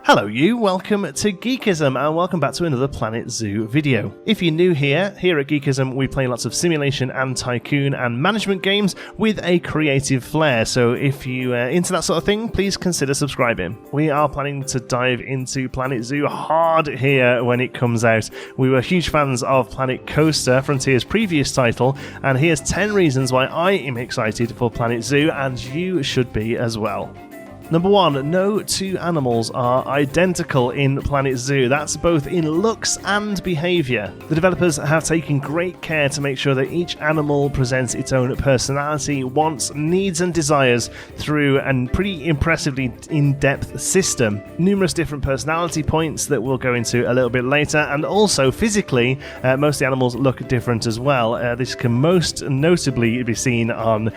Hello you, welcome to Geekism and welcome back to another Planet Zoo video. If you're new here at Geekism we play lots of simulation and tycoon and management games with a creative flair, so if you're into that sort of thing, please consider subscribing. We are planning to dive into Planet Zoo hard here when it comes out. We were huge fans of Planet Coaster, Frontier's previous title, and here's 10 reasons why I am excited for Planet Zoo and you should be as well. Number 1, no two animals are identical in Planet Zoo. That's both in looks and behaviour. The developers have taken great care to make sure that each animal presents its own personality, wants, needs and desires through a pretty impressively in-depth system. Numerous different personality points that we'll go into a little bit later, and also physically, most of the animals look different as well. This can most notably be seen on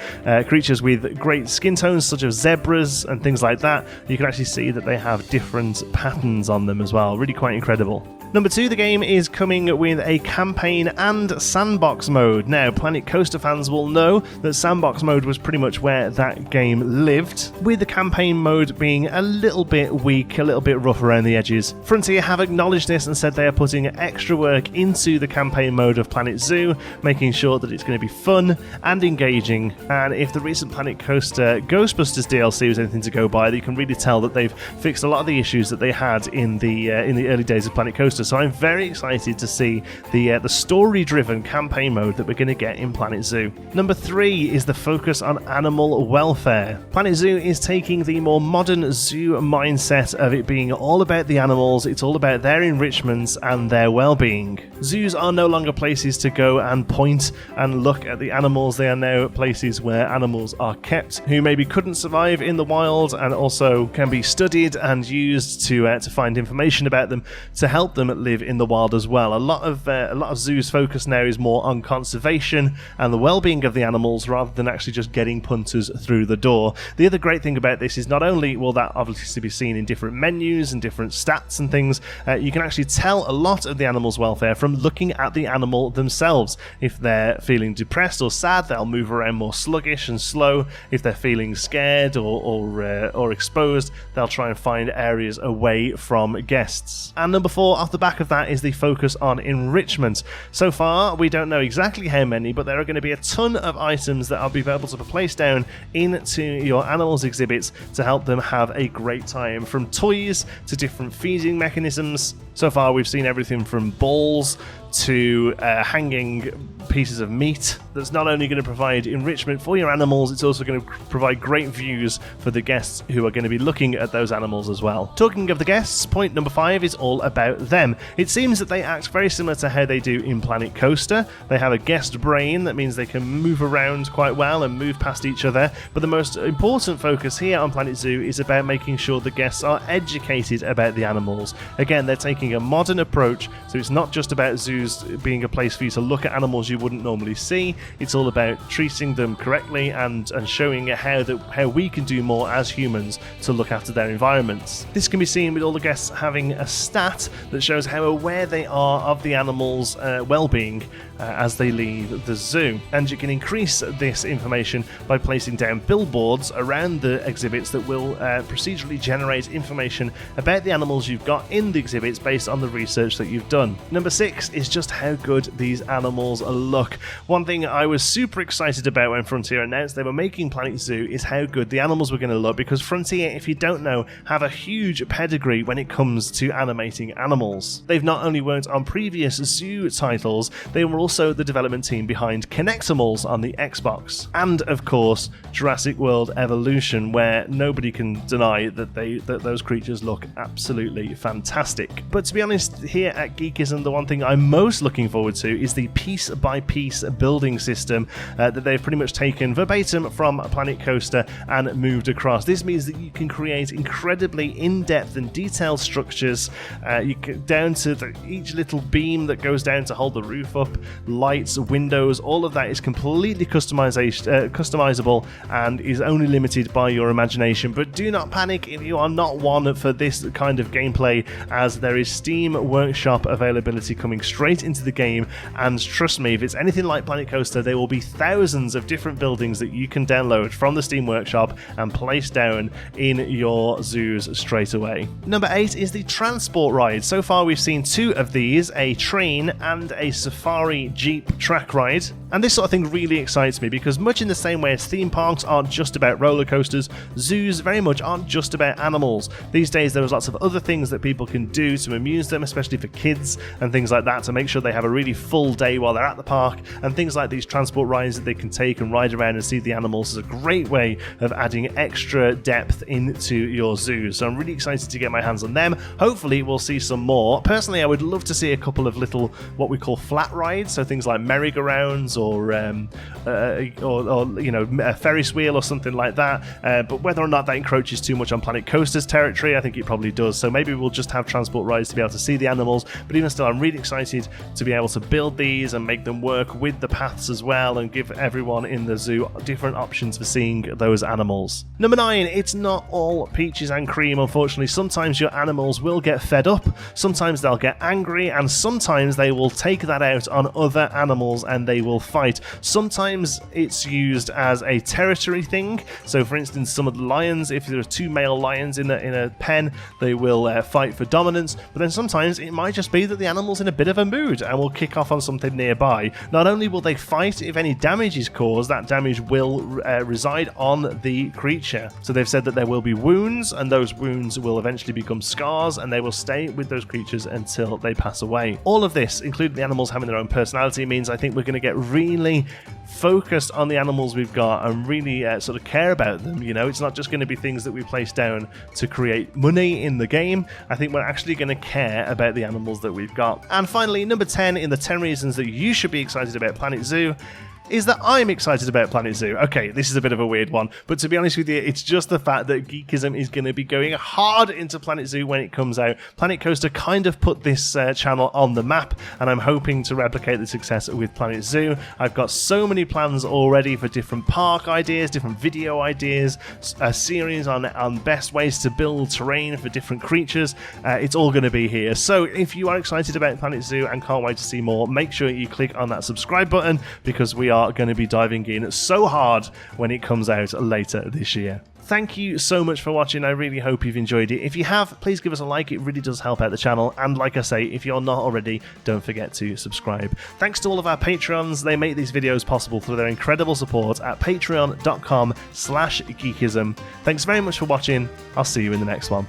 creatures with great skin tones such as zebras and things like that. You can actually see that they have different patterns on them as well. Really quite incredible. Number 2, the game is coming with a campaign and sandbox mode. Now, Planet Coaster fans will know that sandbox mode was pretty much where that game lived, with the campaign mode being a little bit weak, a little bit rough around the edges. Frontier have acknowledged this and said they are putting extra work into the campaign mode of Planet Zoo, making sure that it's going to be fun and engaging. And if the recent Planet Coaster Ghostbusters DLC was anything to go by, you can really tell that they've fixed a lot of the issues that they had in the early days of Planet Coaster. So I'm very excited to see the story-driven campaign mode that we're going to get in Planet Zoo. Number 3 is the focus on animal welfare. Planet Zoo is taking the more modern zoo mindset of it being all about the animals, it's all about their enrichments and their well-being. Zoos are no longer places to go and point and look at the animals, they are now places where animals are kept, who maybe couldn't survive in the wild and also can be studied and used to find information about them to help them live in the wild as well. A lot of zoos' focus now is more on conservation and the well-being of the animals rather than actually just getting punters through the door. The other great thing about this is not only will that obviously be seen in different menus and different stats and things, you can actually tell a lot of the animal's welfare from looking at the animal themselves. If they're feeling depressed or sad, they'll move around more sluggish and slow. If they're feeling scared or exposed, they'll try and find areas away from guests. And number 4, off the back of that, is the focus on enrichment. So far, we don't know exactly how many, but there are going to be a ton of items that I'll be able to place down into your animals exhibits to help them have a great time, from toys to different feeding mechanisms. So far, we've seen everything from balls to hanging pieces of meat that's not only going to provide enrichment for your animals, it's also going to provide great views for the guests who are going to be looking at those animals as well. Talking of the guests, point number 5 is all about them. It seems that they act very similar to how they do in Planet Coaster. They have a guest brain, that means they can move around quite well and move past each other, but the most important focus here on Planet Zoo is about making sure the guests are educated about the animals. Again, they're taking a modern approach, so it's not just about zoos being a place for you to look at animals you wouldn't normally see. It's all about treating them correctly and showing how we can do more as humans to look after their environments. This can be seen with all the guests having a stat that shows how aware they are of the animals' well-being as they leave the zoo. And you can increase this information by placing down billboards around the exhibits that will procedurally generate information about the animals you've got in the exhibits based on the research that you've done. Number 6 is just how good these animals look. One thing I was super excited about when Frontier announced they were making Planet Zoo is how good the animals were going to look, because Frontier, if you don't know, have a huge pedigree when it comes to animating animals. They've not only worked on previous zoo titles, they were also the development team behind Connectimals on the Xbox, and of course Jurassic World Evolution, where nobody can deny that those creatures look absolutely fantastic. But to be honest, here at Geekism, the one thing I'm most looking forward to is the piece-by-piece building system that they've pretty much taken verbatim from Planet Coaster and moved across. This means that you can create incredibly in-depth and detailed structures, down to each little beam that goes down to hold the roof up, lights, windows, all of that is completely customizable and is only limited by your imagination. But do not panic if you are not one for this kind of gameplay, as there is Steam Workshop availability coming straight straight into the game, and trust me, if it's anything like Planet Coaster, there will be thousands of different buildings that you can download from the Steam Workshop and place down in your zoos straight away. Number 8 is the transport ride. So far we've seen 2 of these, a train and a safari jeep track ride, and this sort of thing really excites me because much in the same way as theme parks aren't just about roller coasters, zoos very much aren't just about animals. These days there's lots of other things that people can do to amuse them, especially for kids and things like that, to make sure they have a really full day while they're at the park, and things like these transport rides that they can take and ride around and see the animals is a great way of adding extra depth into your zoo. So I'm really excited to get my hands on them. Hopefully we'll see some more. Personally, I would love to see a couple of little what we call flat rides, so things like merry-go-rounds or you know, a Ferris wheel or something like that, but whether or not that encroaches too much on Planet Coaster's territory, I think it probably does. So maybe we'll just have transport rides to be able to see the animals, but even still I'm really excited to be able to build these and make them work with the paths as well and give everyone in the zoo different options for seeing those animals. Number 9, it's not all peaches and cream, unfortunately. Sometimes your animals will get fed up, sometimes they'll get angry, and sometimes they will take that out on other animals and they will fight. Sometimes it's used as a territory thing, so for instance some of the lions, if there are 2 male lions in a pen, they will fight for dominance, but then sometimes it might just be that the animal's in a bit of a mood and will kick off on something nearby. Not only will they fight, if any damage is caused, that damage will reside on the creature. So they've said that there will be wounds, and those wounds will eventually become scars, and they will stay with those creatures until they pass away. All of this, including the animals having their own personality, means I think we're going to get really focused on the animals we've got and really sort of care about them. You know, it's not just going to be things that we place down to create money in the game. I think we're actually going to care about the animals that we've got. And finally, number 10 in the 10 reasons that you should be excited about Planet Zoo is that I'm excited about Planet Zoo. Okay, this is a bit of a weird one, but to be honest with you, it's just the fact that Geekism is going to be going hard into Planet Zoo when it comes out. Planet Coaster kind of put this channel on the map, and I'm hoping to replicate the success with Planet Zoo. I've got so many plans already for different park ideas, different video ideas, a series on best ways to build terrain for different creatures. It's all going to be here. So if you are excited about Planet Zoo and can't wait to see more, make sure you click on that subscribe button, because we are going to be diving in so hard when it comes out later this year. Thank you so much for watching. I really hope you've enjoyed it. If you have, please give us a like. It really does help out the channel. And like I say, if you're not already, don't forget to subscribe. Thanks to all of our Patreons. They make these videos possible through their incredible support at patreon.com/geekism. Thanks very much for watching. I'll see you in the next one.